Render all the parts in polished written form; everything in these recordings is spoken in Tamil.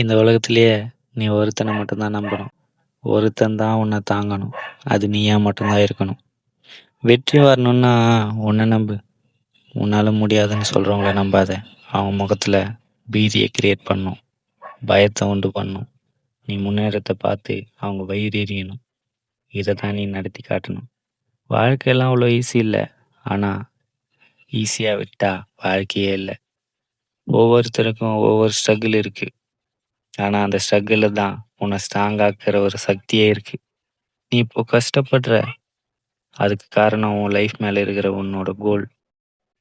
இந்த உலகத்திலேயே நீ ஒருத்தனை மட்டும்தான் நம்பணும். ஒருத்தன் தான் உன்னை தாங்கணும். அது நீயா மட்டும்தான் இருக்கணும். வெற்றி வரணும்னா உன்னை நம்பு. உன்னால முடியாதுன்னு சொல்றவங்கள நம்பாத. அவங்க முகத்துல பீதியை கிரியேட் பண்ணும், பயத்தை உண்டு பண்ணும். நீ முன்னேறத்தை பார்த்து அவங்க வயிறு எறியணும். இதை தான் நீ நடத்தி காட்டணும். வாழ்க்கையெல்லாம் அவ்வளோ ஈஸி இல்லை. ஆனால் ஈஸியாக விட்டா வாழ்க்கையே இல்லை. ஒவ்வொருத்தருக்கும் ஒவ்வொரு ஸ்ட்ரகிள் இருக்கு. ஆனால் அந்த ஸ்ட்ரகிளில் தான் உன்னை ஸ்ட்ராங்காக்குற ஒரு சக்தியே இருக்கு. நீ இப்போ கஷ்டப்படுற, அதுக்கு காரணம் உன் லைஃப் மேலே இருக்கிற உன்னோட கோல்.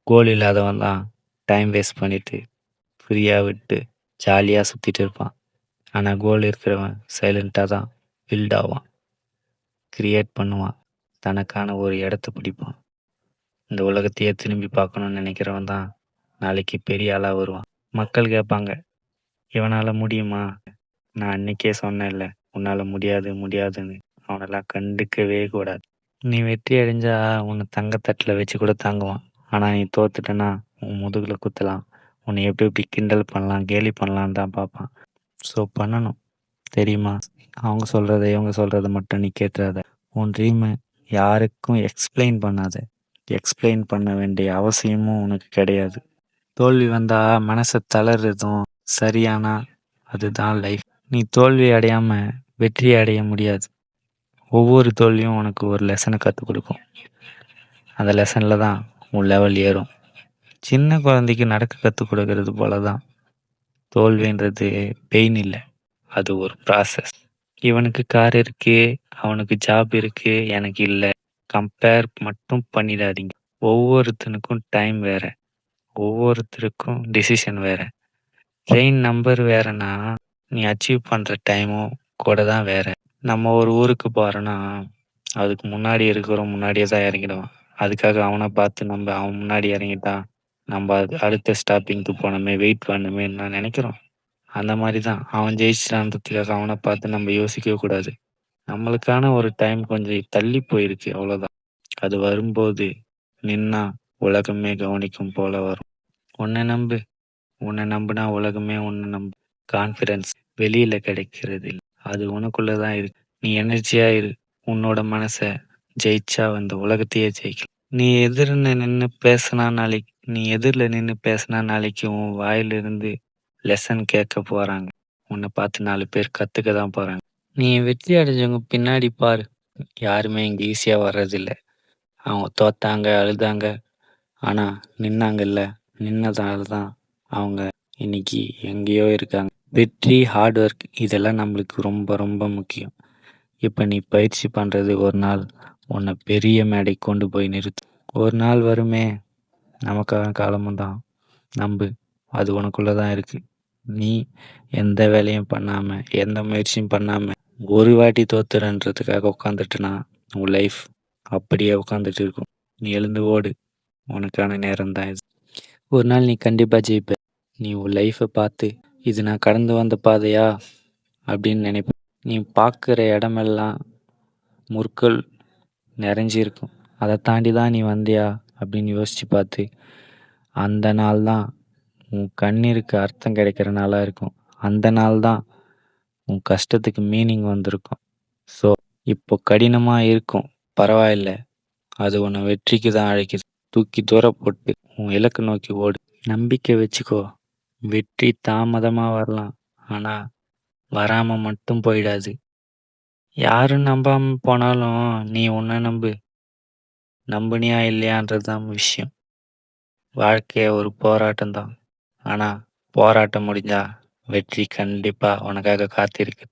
கோல் இல்லாதவன் தான் டைம் வேஸ்ட் பண்ணிட்டு ஃப்ரீயாக விட்டு ஜாலியாக சுற்றிட்டு இருப்பான். ஆனால் கோல் இருக்கிறவன் சைலண்ட்டாக தான் பில்ட் ஆவான், கிரியேட் பண்ணுவான், தனக்கான ஒரு இடத்த பிடிப்பான். இந்த உலகத்தையே திரும்பி பார்க்கணும்னு நினைக்கிறவன் தான் நாளைக்கு பெரிய ஆளாக வருவான். மக்கள் கேட்பாங்க, இவனால் முடியுமா? நான் அன்னைக்கே சொன்னேன்ல, உன்னால் முடியாது முடியாதுன்னு. அவனெல்லாம் கண்டுக்கவே கூடாது. நீ வெற்றி அடைஞ்சா உன்னை தங்கத்தட்டில் வச்சு கூட தாங்குவான். ஆனால் நீ தோத்துட்டேன்னா உன் முதுகில் குத்தலாம், உன்னை எப்படி எப்படி கிண்டல் பண்ணலாம், கேலி பண்ணலான்னு தான் பார்ப்பான். ஸோ பண்ணணும், தெரியுமா? அவங்க சொல்கிறத இவங்க சொல்கிறத மட்டும் நீ கேட்டுறாத. உன் ட்ரீமை யாருக்கும் எக்ஸ்பிளைன் பண்ணாத. எக்ஸ்பிளைன் பண்ண வேண்டிய அவசியமும் உனக்கு கிடையாது. தோல்வி வந்தால் மனசை தளர்றதும் சரியானா அதுதான் லைஃப். நீ தோல்வி அடையாமல் வெற்றி அடைய முடியாது. ஒவ்வொரு தோல்வியும் உனக்கு ஒரு லெசனை கற்றுக் கொடுக்கும். அந்த லெசனில் தான் உன் லெவல் ஏறும். சின்ன குழந்தைக்கு நடக்க கற்றுக் கொடுக்கறது போல தான் தோல்வின்றது பெயின் இல்லை, அது ஒரு ப்ராசஸ். இவனுக்கு கார் இருக்கு, அவனுக்கு ஜாப் இருக்கு, எனக்கு இல்லை, கம்பேர் மட்டும் பண்ணிடாதீங்க. ஒவ்வொருத்தனுக்கும் டைம் வேற, ஒவ்வொருத்தருக்கும் டிசிஷன் வேற. ட்ரெயின் நம்பர் வேறனா நீ அச்சீவ் பண்ணுற டைமும் கூட தான் வேற. நம்ம ஒரு ஊருக்கு போகிறோன்னா அதுக்கு முன்னாடி இருக்கிறோம், முன்னாடியே தான் இறங்கிடுவான். அதுக்காக அவனை பார்த்து நம்ம அவன் முன்னாடி இறங்கிட்டான், நம்ம அடுத்த ஸ்டாப்பிங்க்கு போனோமே, வெயிட் பண்ணுமே நான் நினைக்கிறோம். அந்த மாதிரி தான் அவன் ஜெயிச்சிட்டான்றதுக்காக அவனை பார்த்து நம்ம யோசிக்கவே கூடாது. நம்மளுக்கான ஒரு டைம் கொஞ்சம் தள்ளி போயிருக்கு, அவ்வளோதான். அது வரும்போது நின்னா உலகமே கவனிக்கும் போல வரும். உன்னை நம்பு. உன்னை நம்புனா உலகமே உன்னை நம்பு. கான்ஃபிடென்ஸ் வெளியில் கிடைக்கிறது இல்லை, அது உனக்குள்ளே தான் இருக்கு. நீ எனர்ஜியாக இரு. உன்னோட மனசை ஜெயிச்சா அந்த உலகத்தையே ஜெயிக்கலாம். நீ எதிரில் நின்று பேசினா நாளைக்கு உன் வாயிலிருந்து லெசன் கேட்க போகிறாங்க. உன்னை பார்த்து 4 பேர் கற்றுக்க தான் போகிறாங்க. நீ வெற்றி அடைஞ்சவங்க பின்னாடி பாரு. யாருமே இங்கே ஈஸியாக வர்றதில்லை. அவங்க தோத்தாங்க, அழுதாங்க, ஆனால் நின்னாங்கல்ல, நின்னதால தான் அவங்க இன்னைக்கு எங்கேயோ இருக்காங்க. வெற்றி, ஹார்ட் ஒர்க் இதெல்லாம் நம்மளுக்கு ரொம்ப ரொம்ப முக்கியம். இப்போ நீ பயிற்சி பண்ணுறது ஒரு நாள் உன்னை பெரிய மேடை கொண்டு போய் நிறுத்து. ஒரு நாள் வருமே, நமக்கான காலமும் தான். நம்பு, அது உனக்குள்ளே தான் இருக்குது. நீ எந்த வேலையும் பண்ணாமல், எந்த முயற்சியும் பண்ணாமல் ஒரு வாட்டி தோத்துறன்றதுக்காக உட்காந்துட்டுனா உன் லைஃப் அப்படியே உட்காந்துட்டு இருக்கும். நீ எழுந்து ஓடு, உனக்கான நேரம் தான் இது. ஒரு நாள் நீ கண்டிப்பாக ஜெயிப்ப. நீ உன் லைஃப்பை பார்த்து இது நான் கடந்து வந்த பாதையா அப்படின்னு நினைப்ப. நீ பார்க்குற இடமெல்லாம் முற்கள் நிறைஞ்சிருக்கும். அதை தாண்டி தான் நீ வந்தியா அப்படின்னு யோசித்து பார்த்து, அந்த நாள் தான் உன் கண்ணீருக்கு அர்த்தம் கிடைக்கிற நாளாக இருக்கும். அந்த நாள் தான் உன் கஷ்டத்துக்கு மீனிங் வந்திருக்கும். ஸோ இப்போ கடினமாக இருக்கும், பரவாயில்ல, அது உன்னை வெற்றிக்கு தான் அழைக்குது. தூக்கி தூர போட்டு உன் இலக்கு நோக்கி ஓடு. நம்பிக்கை வச்சுக்கோ. வெற்றி தாமதமாக வரலாம், ஆனால் வராமல் மட்டும் போயிடாது. யாரும் நம்பாமல் போனாலும் நீ உன்னை நம்பு. நம்புனியா இல்லையான்றது தான் விஷயம். வாழ்க்கைய ஒரு போராட்டம் தான், ஆனால் போராட்டம் முடிஞ்சா வெற்றி கண்டிப்பாக உனக்காக காத்திருக்கு.